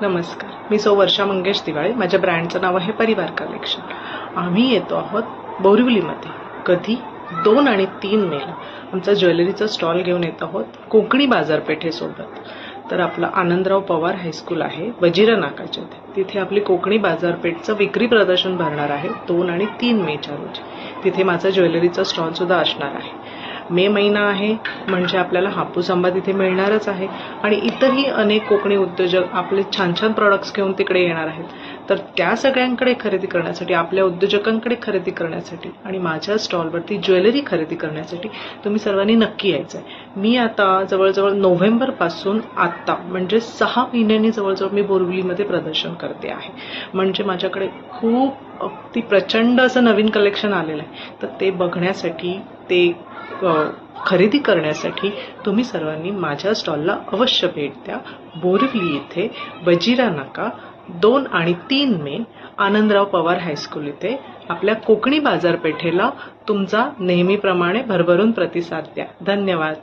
नमस्कार, मी वर्षा मंगेश दिवाळे. माझ्या ब्रँडचं नाव आहे परिवार कलेक्शन. आम्ही येतो आहोत बोरिवलीमध्ये. कधी 2 आणि 3 मेला आमचा ज्वेलरीचा स्टॉल घेऊन येत आहोत कोकणी बाजारपेठेसोबत. तर आपलं आनंदराव पवार हायस्कूल आहे वजिरा नाकाच्या तिथे आपली कोकणी बाजारपेठचं विक्री प्रदर्शन भरणार आहे 2 आणि 3 मेच्या रोजी. तिथे माझा ज्वेलरीचा स्टॉल सुद्धा असणार आहे. मे महिना आहे म्हणजे आपल्याला हापूस आंबा तिथे मिळणारच आहे आणि इतरही अनेक कोकणी उद्योजक आपले छान छान प्रॉडक्ट्स घेऊन तिकडे येणार आहेत. तर त्या सगळ्यांकडे खरेदी करण्यासाठी, आपल्या उद्योजकांकडे खरेदी करण्यासाठी आणि माझ्या स्टॉलवरती ज्वेलरी खरेदी करण्यासाठी तुम्ही सर्वांनी नक्की यायचं आहे. मी आता जवळजवळ नोव्हेंबरपासून आत्ता म्हणजे 6 महिन्यांनी जवळजवळ मी बोरिवलीमध्ये प्रदर्शन करते आहे. म्हणजे माझ्याकडे खूप अगदी प्रचंड असं नवीन कलेक्शन आलेलं आहे. तर ते बघण्यासाठी, ते खरेदी करण्यासाठी तुम्ही सर्वांनी माझ्या स्टॉलला अवश्य भेट द्या. बोरिवली इथे वजिरा नाका 2 आणि 3 मे आनंदराव पवार हायस्कूल इथे आपल्या कोकणी बाजारपेठेला तुमचा नेहमीप्रमाणे भरभरून प्रतिसाद द्या. धन्यवाद.